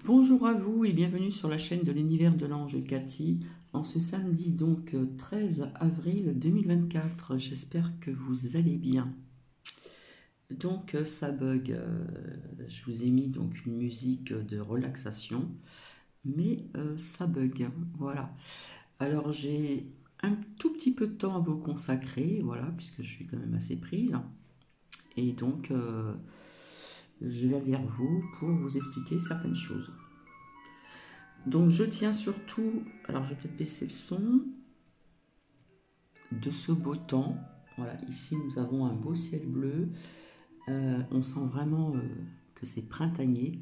Bonjour à vous et bienvenue sur la chaîne de l'univers de l'ange Cathy en ce samedi donc 13 avril 2024. J'espère que vous allez bien. Donc ça bug, je vous ai mis donc une musique de relaxation, mais ça bug, voilà. Alors j'ai un tout petit peu de temps à vous consacrer, voilà, puisque je suis quand même assez prise. Et donc je vais vers vous pour vous expliquer certaines choses. Donc je tiens surtout, alors je vais peut-être baisser le son, de ce beau temps. Voilà, ici nous avons un beau ciel bleu. On sent vraiment que c'est printanier.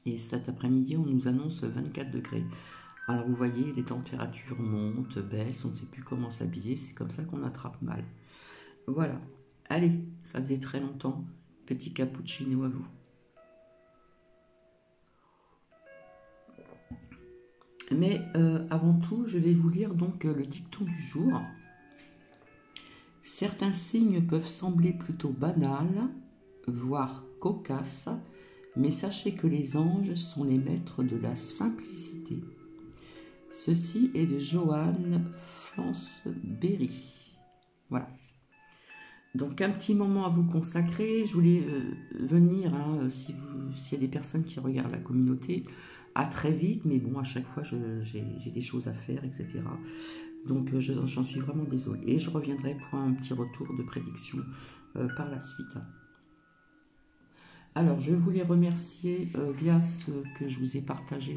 Et cet après-midi, on nous annonce 24 degrés. Alors vous voyez, les températures montent, baissent, on ne sait plus comment s'habiller. C'est comme ça qu'on attrape mal. Voilà. Allez, ça faisait très longtemps. Petit cappuccino à vous. Mais avant tout, je vais vous lire donc le dicton du jour. Certains signes peuvent sembler plutôt banals, voire cocasses, mais sachez que les anges sont les maîtres de la simplicité. Ceci est de Johann Flansberry. Voilà. Donc un petit moment à vous consacrer. Je voulais venir, s'il y a des personnes qui regardent la communauté, à très vite, mais bon, à chaque fois, j'ai des choses à faire, etc. Donc j'en suis vraiment désolée. Et je reviendrai pour un petit retour de prédiction par la suite. Alors, je voulais remercier via ce que je vous ai partagé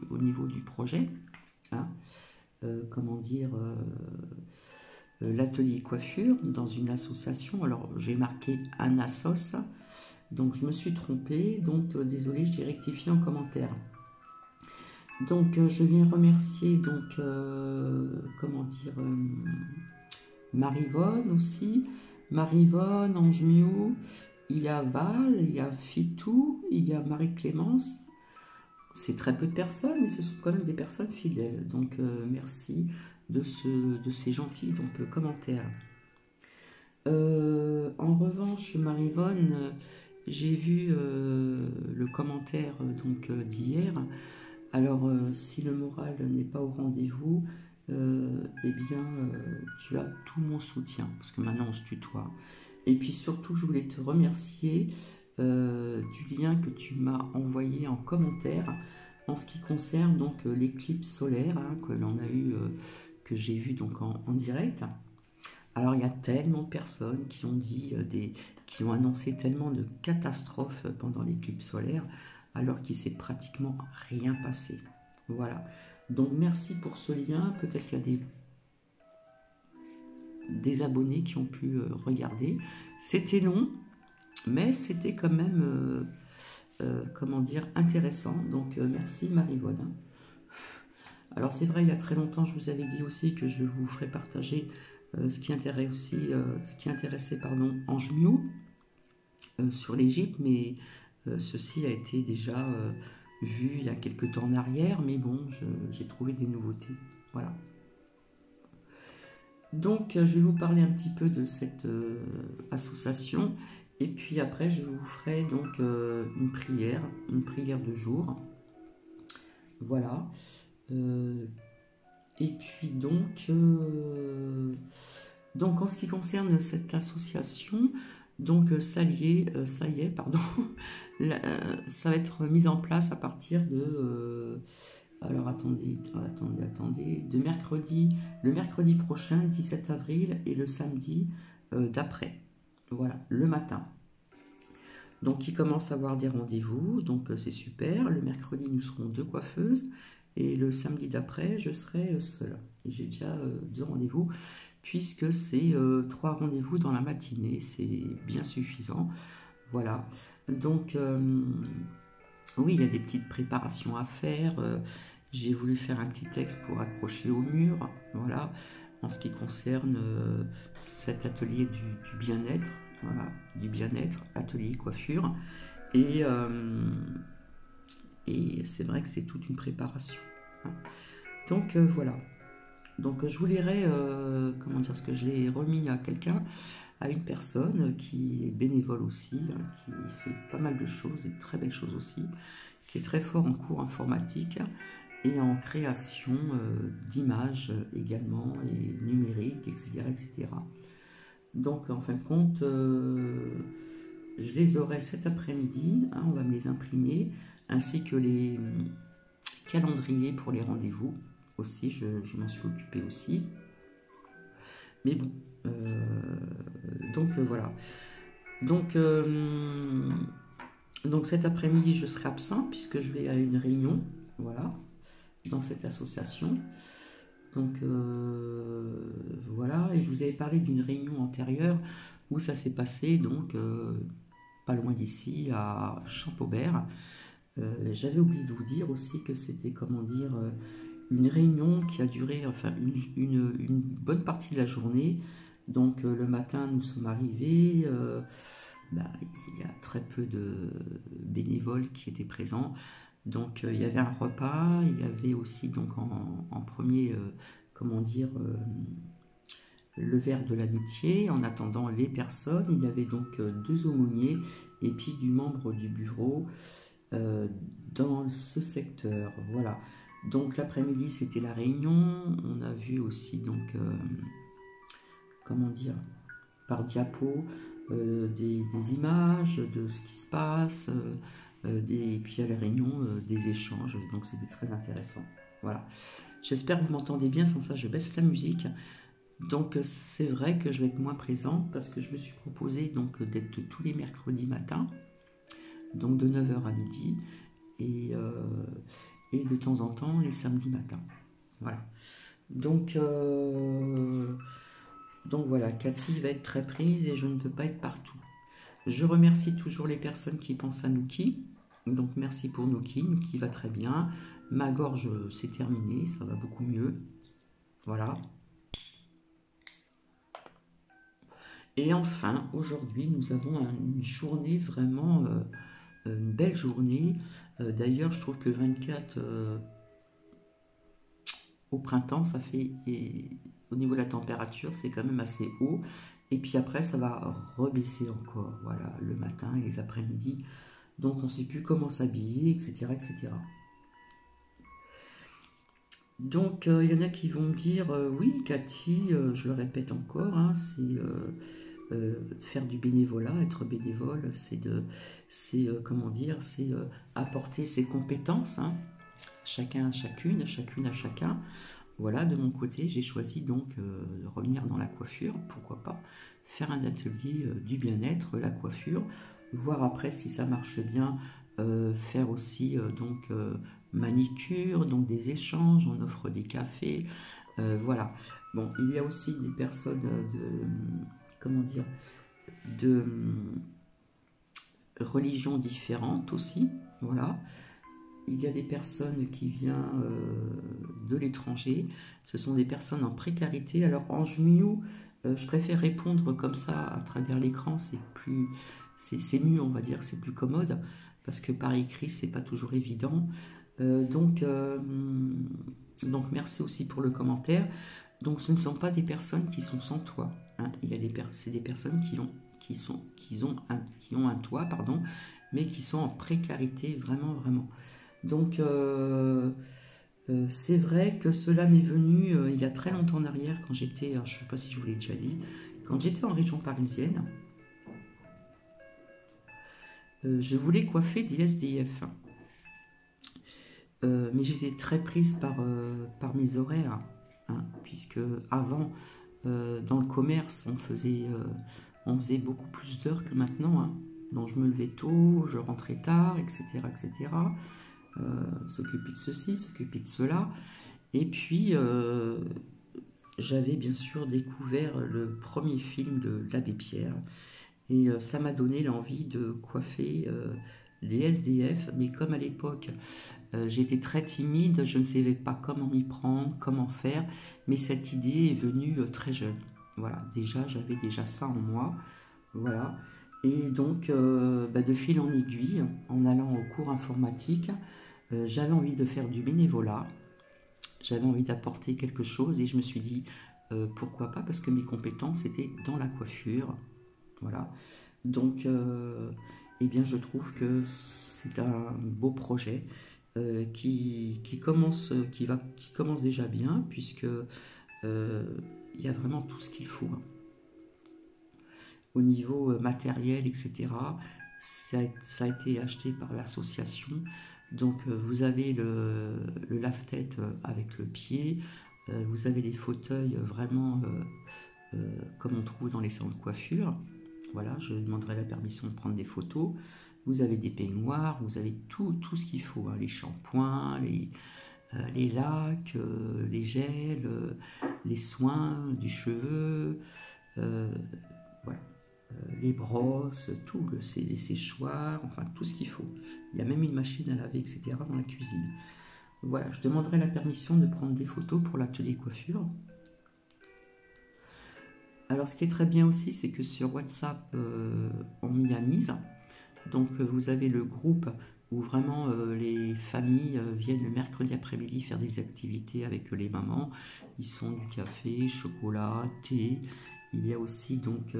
au niveau du projet. Hein, comment dire, l'atelier coiffure dans une association. Alors, j'ai marqué un assos, donc je me suis trompée. Donc, désolé, je l'ai rectifié en commentaire. Donc, je viens remercier, donc, comment dire, Marivonne aussi. Marivonne, Ange Mio, il y a Val, il y a Fitou, il y a Marie-Clémence. C'est très peu de personnes, mais ce sont quand même des personnes fidèles. Donc, merci de ces gentils donc, commentaires. En revanche, Marivonne, j'ai vu le commentaire donc d'hier. Alors, si le moral n'est pas au rendez-vous, eh bien, tu as tout mon soutien, parce que maintenant on se tutoie. Et puis surtout, je voulais te remercier du lien que tu m'as envoyé en commentaire en ce qui concerne donc l'éclipse solaire que l'on a eu, que j'ai vu donc en direct. Alors, il y a tellement de personnes qui ont dit qui ont annoncé tellement de catastrophes pendant l'éclipse solaire, alors qu'il s'est pratiquement rien passé. Voilà. Donc merci pour ce lien. Peut-être qu'il y a des abonnés qui ont pu regarder. C'était long, mais c'était quand même, comment dire, intéressant. Donc merci Marivonne. Alors c'est vrai, il y a très longtemps, je vous avais dit aussi que je vous ferai partager ce qui intéressait Ange Mio sur l'Égypte, mais ceci a été déjà vu il y a quelques temps en arrière, mais bon, j'ai trouvé des nouveautés. Voilà. Donc, je vais vous parler un petit peu de cette association, et puis après, je vous ferai donc une prière de jour. Voilà. Et puis donc en ce qui concerne cette association, donc ça y est, pardon, ça va être mis en place à partir de, alors attendez, de le mercredi prochain, 17 avril, et le samedi d'après, voilà, le matin. Donc il commence à avoir des rendez-vous, donc c'est super. Le mercredi, nous serons 2 coiffeuses, et le samedi d'après, je serai seule. Et j'ai déjà 2 rendez-vous, puisque c'est 3 rendez-vous dans la matinée, c'est bien suffisant. Voilà, donc oui, il y a des petites préparations à faire. J'ai voulu faire un petit texte pour accrocher au mur, voilà, en ce qui concerne cet atelier du bien-être, voilà, du bien-être, atelier coiffure. Et c'est vrai que c'est toute une préparation. Hein. Donc voilà. Donc je vous lirai, comment dire, ce que je l'ai remis à quelqu'un, à une personne qui est bénévole aussi, qui fait pas mal de choses, et de très belles choses aussi. qui est très fort en cours informatique et en création d'images également, et numériques, etc., etc. Donc, en fin de compte, je les aurai cet après-midi, hein, on va me les imprimer, ainsi que les calendriers pour les rendez-vous aussi, je m'en suis occupée aussi. Mais bon, voilà. Donc cet après-midi, je serai absent puisque je vais à une réunion, voilà, dans cette association. Donc voilà, et je vous avais parlé d'une réunion antérieure où ça s'est passé, donc pas loin d'ici, à Champaubert. J'avais oublié de vous dire aussi que c'était, comment dire, une réunion qui a duré enfin une bonne partie de la journée. Donc le matin, nous sommes arrivés, il y a très peu de bénévoles qui étaient présents. Donc il y avait un repas, il y avait aussi donc en premier, comment dire, le verre de l'amitié. En attendant les personnes, il y avait donc deux aumôniers et puis du membre du bureau dans ce secteur. Voilà. Donc l'après-midi, c'était la réunion. On a vu aussi donc, comment dire, par diapo, des images de ce qui se passe, et puis à la réunion, des échanges. Donc c'était très intéressant. Voilà. J'espère que vous m'entendez bien. Sans ça, je baisse la musique. Donc c'est vrai que je vais être moins présente parce que je me suis proposé donc d'être tous les mercredis matins, donc de 9 h à midi, et de temps en temps les samedis matins. Voilà. Donc voilà, Cathy va être très prise et je ne peux pas être partout. Je remercie toujours les personnes qui pensent à Nuki. Donc merci pour Nuki. Nuki va très bien. Ma gorge, c'est terminé, ça va beaucoup mieux. Voilà. Et enfin, aujourd'hui, nous avons une journée vraiment, une belle journée. D'ailleurs, je trouve que 24 au printemps, ça fait, et au niveau de la température, c'est quand même assez haut. Et puis après, ça va rebaisser encore, voilà, le matin et les après-midi. Donc on ne sait plus comment s'habiller, etc., etc. Donc il y en a qui vont me dire, oui, Cathy, je le répète encore, hein, c'est faire du bénévolat, être bénévole, c'est comment dire, c'est apporter ses compétences, hein, chacun à chacune à chacun. Voilà, de mon côté, j'ai choisi donc de revenir dans la coiffure, pourquoi pas, faire un atelier du bien-être, la coiffure, voir après si ça marche bien, faire aussi donc manicure, donc des échanges, on offre des cafés, voilà. Bon, il y a aussi des personnes comment dire, de religions différentes aussi, voilà. Il y a des personnes qui viennent de l'étranger, ce sont des personnes en précarité. Alors en Jmiou, je préfère répondre comme ça à travers l'écran, c'est mieux, on va dire, c'est plus commode, parce que par écrit, c'est pas toujours évident. Donc merci aussi pour le commentaire. Donc ce ne sont pas des personnes qui sont sans toit, hein. C'est des personnes qui ont un toit, pardon, mais qui sont en précarité, vraiment, vraiment. Donc c'est vrai que cela m'est venu il y a très longtemps en arrière, quand j'étais, je ne sais pas si je vous l'ai déjà dit, quand j'étais en région parisienne, je voulais coiffer des SDF. Mais j'étais très prise par mes horaires, hein, puisque avant, dans le commerce, on faisait beaucoup plus d'heures que maintenant, hein. Donc je me levais tôt, je rentrais tard, etc., etc. S'occuper de ceci, s'occuper de cela. Et puis, j'avais bien sûr découvert le premier film de l'Abbé Pierre. Et ça m'a donné l'envie de coiffer des SDF. Mais comme à l'époque, j'étais très timide, je ne savais pas comment m'y prendre, comment faire. Mais cette idée est venue très jeune. Voilà, j'avais déjà ça en moi. Voilà. Et donc, de fil en aiguille, en allant au cours informatique, j'avais envie de faire du bénévolat, j'avais envie d'apporter quelque chose et je me suis dit pourquoi pas, parce que mes compétences étaient dans la coiffure. Voilà. Donc, eh bien, je trouve que c'est un beau projet qui commence déjà bien, puisque il y a vraiment tout ce qu'il faut, hein. Au niveau matériel, etc. Ça a été acheté par l'association. Donc vous avez le lave-tête avec le pied, vous avez les fauteuils vraiment comme on trouve dans les salons de coiffure. Voilà, je demanderai la permission de prendre des photos. Vous avez des peignoirs, vous avez tout ce qu'il faut, hein, les shampoings, les lacs, les gels, les soins du cheveu, voilà, les brosses, tout, les séchoirs, enfin tout ce qu'il faut. Il y a même une machine à laver, etc. dans la cuisine. Voilà, je demanderai la permission de prendre des photos pour l'atelier coiffure. Alors ce qui est très bien aussi, c'est que sur WhatsApp, on m'y a mise. Donc vous avez le groupe où vraiment les familles viennent le mercredi après-midi faire des activités avec les mamans. Ils se font du café, chocolat, thé. Il y a aussi donc,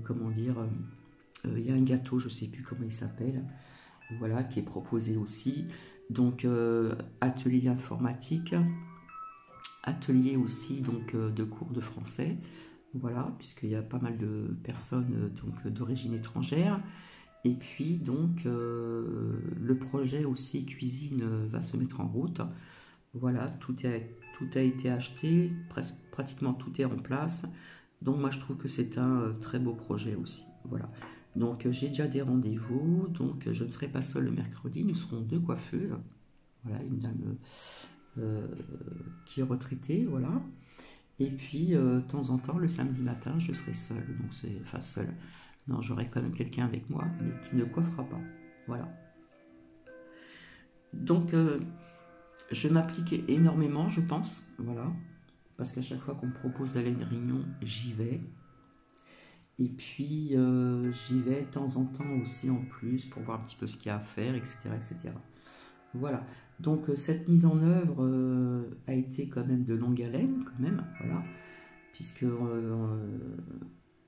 comment dire, il y a un gâteau, je ne sais plus comment il s'appelle, voilà, qui est proposé aussi. Donc atelier informatique, atelier aussi donc de cours de français. Voilà, puisqu'il y a pas mal de personnes donc d'origine étrangère. Et puis donc le projet aussi cuisine va se mettre en route. Voilà, tout a été acheté, pratiquement tout est en place. Donc moi je trouve que c'est un très beau projet aussi. Voilà. Donc j'ai déjà des rendez-vous, donc je ne serai pas seule le mercredi, nous serons 2 coiffeuses. Voilà, une dame qui est retraitée, voilà. Et puis, de temps en temps, le samedi matin, je serai seule. Donc, enfin, seule. Non, j'aurai quand même quelqu'un avec moi, mais qui ne coiffera pas. Voilà. Donc, je m'applique énormément, je pense. Voilà. Parce qu'à chaque fois qu'on me propose d'aller à une réunion, j'y vais. Et puis, j'y vais de temps en temps aussi en plus pour voir un petit peu ce qu'il y a à faire, etc. etc. Voilà. Donc, cette mise en œuvre a été quand même de longue haleine, quand même. Voilà. Puisque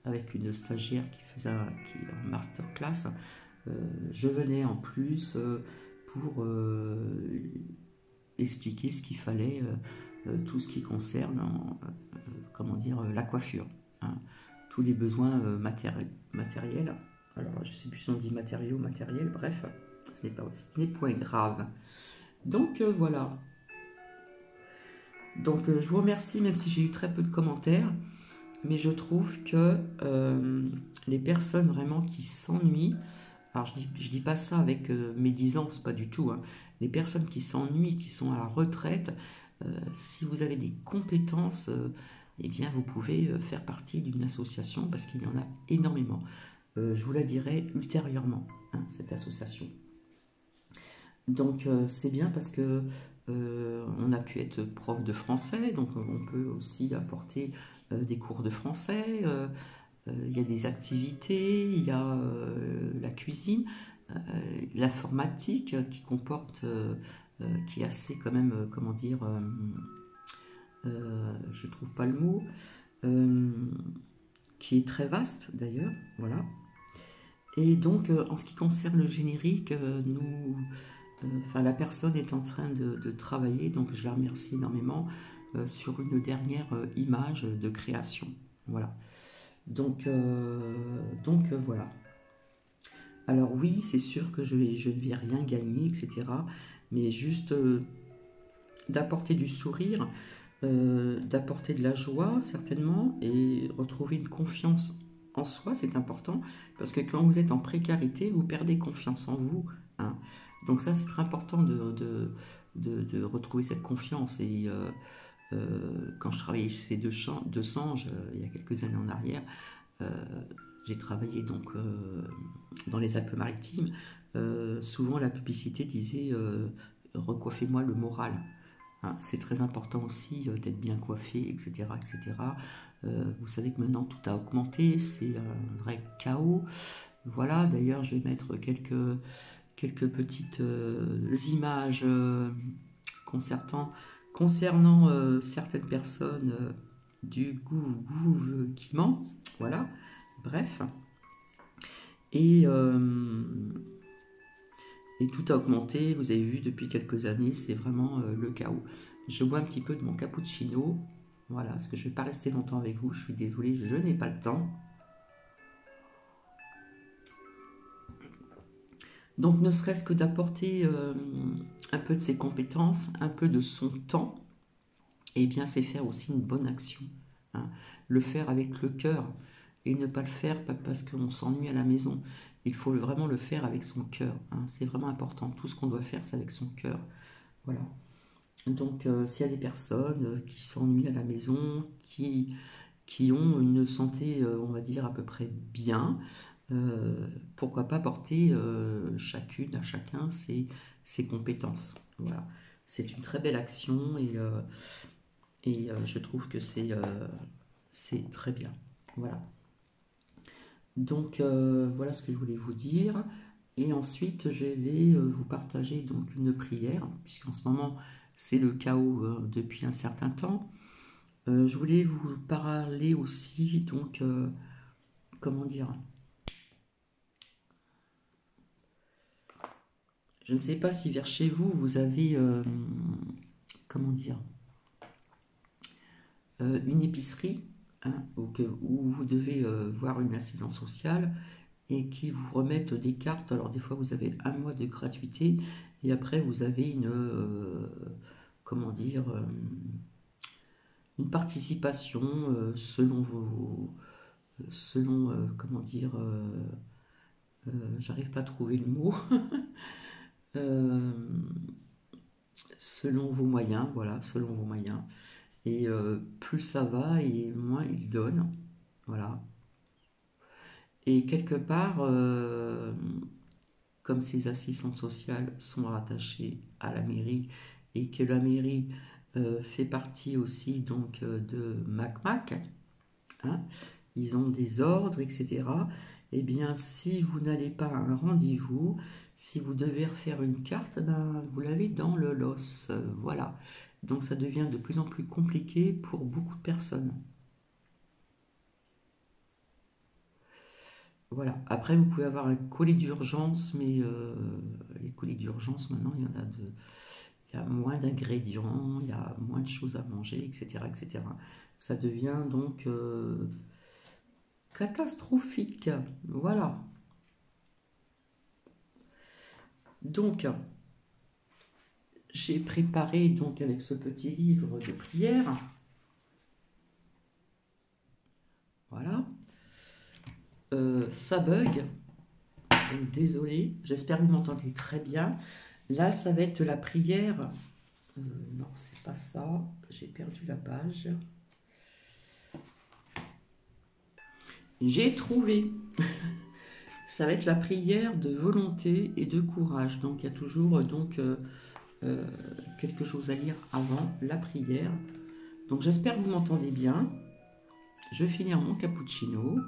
avec une stagiaire qui est en masterclass, je venais en plus pour expliquer ce qu'il fallait, tout ce qui concerne, comment dire, la coiffure, hein, tous les besoins matériels. Alors, je ne sais plus si on dit matériaux, matériels, bref, ce n'est point grave. Donc, voilà. Donc, je vous remercie, même si j'ai eu très peu de commentaires. Mais je trouve que les personnes vraiment qui s'ennuient, alors je dis pas ça avec médisance, pas du tout, hein. Les personnes qui s'ennuient, qui sont à la retraite, si vous avez des compétences, eh bien vous pouvez faire partie d'une association parce qu'il y en a énormément. Je vous la dirai ultérieurement, hein, cette association. Donc c'est bien parce que on a pu être prof de français, donc on peut aussi apporter des cours de français, il y a des activités, il y a la cuisine, l'informatique qui comporte, qui est assez quand même, comment dire, je trouve pas le mot, qui est très vaste d'ailleurs, voilà. Et donc en ce qui concerne le générique, la personne est en train de travailler, donc je la remercie énormément sur une dernière image de création. Voilà. Donc voilà. Alors oui, c'est sûr que je ne vais rien gagner, etc. Mais juste d'apporter du sourire, d'apporter de la joie, certainement, et retrouver une confiance en soi, c'est important, parce que quand vous êtes en précarité, vous perdez confiance en vous, hein. Donc ça, c'est très important de retrouver cette confiance. Et quand je travaillais chez Deux Sanges, il y a quelques années en arrière, j'ai travaillé donc dans les Alpes-Maritimes. Souvent, la publicité disait recoiffez-moi le moral. Hein, c'est très important aussi d'être bien coiffé, etc. etc. Vous savez que maintenant tout a augmenté, c'est un vrai chaos. Voilà, d'ailleurs, je vais mettre quelques petites images concernant certaines personnes du gouvernement. Voilà, bref. Et Et tout a augmenté, vous avez vu, depuis quelques années, c'est vraiment le chaos. Je bois un petit peu de mon cappuccino. Voilà, parce que je ne vais pas rester longtemps avec vous, je suis désolée, je n'ai pas le temps. Donc, ne serait-ce que d'apporter un peu de ses compétences, un peu de son temps, et bien, c'est faire aussi une bonne action. Hein. Le faire avec le cœur, et ne pas le faire parce qu'on s'ennuie à la maison. Il faut vraiment le faire avec son cœur. Hein. C'est vraiment important. Tout ce qu'on doit faire, c'est avec son cœur. Voilà. Donc, s'il y a des personnes qui s'ennuient à la maison, qui ont une santé, on va dire, à peu près bien, pourquoi pas porter chacune à chacun ses compétences. Voilà. C'est une très belle action et je trouve que c'est très bien. Voilà. Donc, voilà ce que je voulais vous dire. Et ensuite, je vais vous partager donc une prière, puisqu'en ce moment, c'est le chaos depuis un certain temps. Je voulais vous parler aussi, donc, comment dire, je ne sais pas si vers chez vous, vous avez, comment dire, une épicerie, hein, où vous devez voir une assistance sociale et qui vous remettent des cartes. Alors des fois, vous avez un mois de gratuité et après, vous avez comment dire, une participation selon comment dire, j'arrive pas à trouver le mot, euh, selon vos moyens, voilà, selon vos moyens. Et plus ça va et moins il donne, voilà. Et quelque part, comme ces assistances sociales sont rattachées à la mairie et que la mairie fait partie aussi donc de MacMac, hein, ils ont des ordres, etc. Eh bien, si vous n'allez pas à un rendez-vous, si vous devez refaire une carte, ben, vous l'avez dans le los. Voilà. Donc, ça devient de plus en plus compliqué pour beaucoup de personnes. Voilà. Après, vous pouvez avoir un colis d'urgence, mais les colis d'urgence, maintenant, il y a moins d'ingrédients, il y a moins de choses à manger, etc., etc. Ça devient donc catastrophique. Voilà. Donc, j'ai préparé donc avec ce petit livre de prière. Voilà. Ça bug. Désolé. J'espère que vous m'entendez très bien. Là, ça va être la prière. Non, c'est pas ça. J'ai perdu la page. J'ai trouvé. Ça va être la prière de volonté et de courage. Donc, il y a toujours quelque chose à lire avant la prière. Donc, j'espère que vous m'entendez bien. Je vais finir mon cappuccino.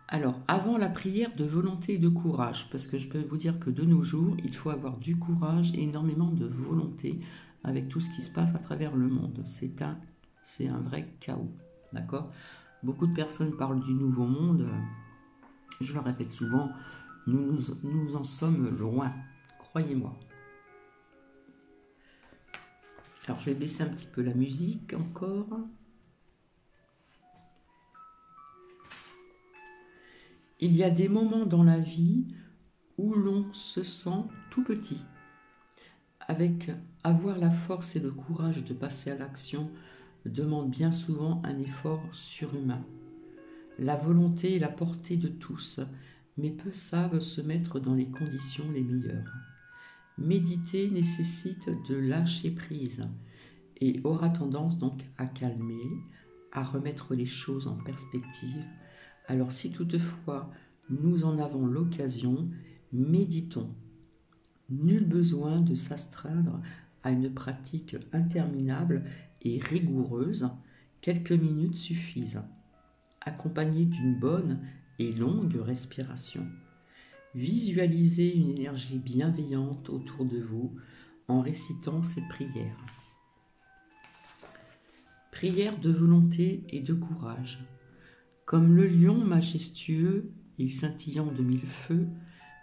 Alors, avant la prière de volonté et de courage, parce que je peux vous dire que de nos jours, il faut avoir du courage et énormément de volonté avec tout ce qui se passe à travers le monde. C'est un vrai chaos, d'accord? Beaucoup de personnes parlent du nouveau monde. Je le répète souvent, nous en sommes loin, croyez-moi. Alors, je vais baisser un petit peu la musique encore. Il y a des moments dans la vie où l'on se sent tout petit. Avoir la force et le courage de passer à l'action demande bien souvent un effort surhumain. La volonté est la portée de tous, mais peu savent se mettre dans les conditions les meilleures. Méditer nécessite de lâcher prise et aura tendance donc à calmer, à remettre les choses en perspective. Alors si toutefois nous en avons l'occasion, méditons. Nul besoin de s'astreindre à une pratique interminable et rigoureuse, quelques minutes suffisent, accompagnées d'une bonne et longue respiration. Visualisez une énergie bienveillante autour de vous en récitant ces prières. Prière de volonté et de courage. Comme le lion majestueux et scintillant de mille feux,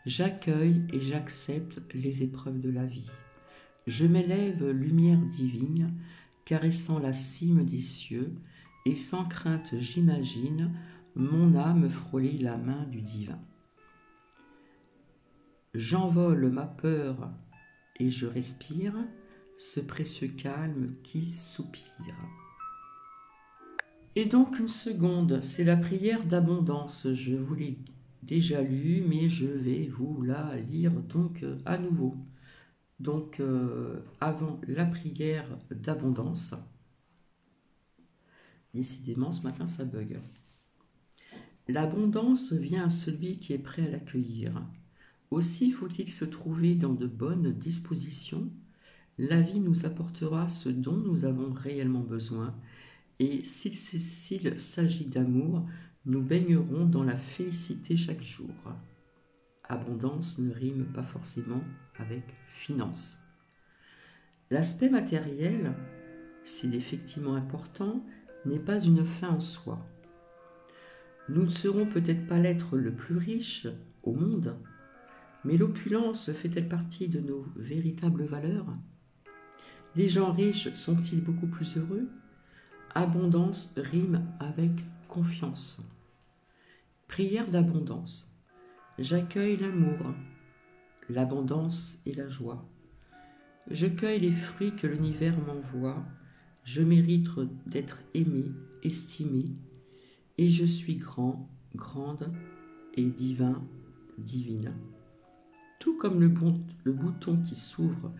j'accueille et j'accepte les épreuves de la vie. Je m'élève, lumière divine, caressant la cime des cieux, et sans crainte j'imagine mon âme frôler la main du divin. J'envole ma peur et je respire ce précieux calme qui soupire. Et donc une seconde, c'est la prière d'abondance. Je vous l'ai déjà lue, mais je vais vous la lire donc à nouveau. Donc avant la prière d'abondance, décidément ce matin ça bug. L'abondance vient à celui qui est prêt à l'accueillir. Aussi faut-il se trouver dans de bonnes dispositions. La vie nous apportera ce dont nous avons réellement besoin, et s'il s'agit d'amour, nous baignerons dans la félicité chaque jour. Abondance ne rime pas forcément avec finance. L'aspect matériel, s'il est effectivement important, n'est pas une fin en soi. Nous ne serons peut-être pas l'être le plus riche au monde, mais l'opulence fait-elle partie de nos véritables valeurs? Les gens riches sont-ils beaucoup plus heureux? Abondance rime avec confiance. Prière d'abondance. J'accueille l'amour, l'abondance et la joie. Je cueille les fruits que l'univers m'envoie. Je mérite d'être aimé, estimé, et je suis grand, grande et divin, divine. Tout comme le bouton qui s'ouvre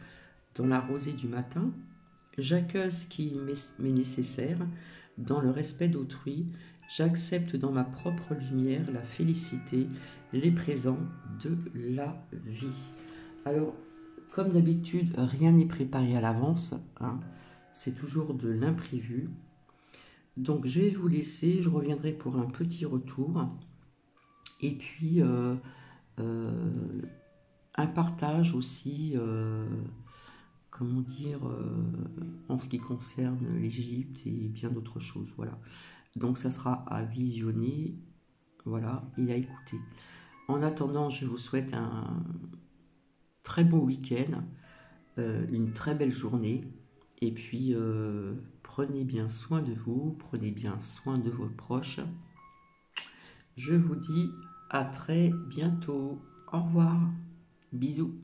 dans la rosée du matin, j'accueille ce qui m'est nécessaire dans le respect d'autrui. J'accepte dans ma propre lumière la félicité, les présents de la vie. Alors, comme d'habitude, rien n'est préparé à l'avance, hein. C'est toujours de l'imprévu. Donc, je vais vous laisser. Je reviendrai pour un petit retour. Et puis, un partage aussi, comment dire, en ce qui concerne l'Égypte et bien d'autres choses. Voilà. Donc, ça sera à visionner, voilà, et à écouter. En attendant, je vous souhaite un très beau week-end, une très belle journée. Et puis, prenez bien soin de vous, prenez bien soin de vos proches. Je vous dis à très bientôt. Au revoir. Bisous.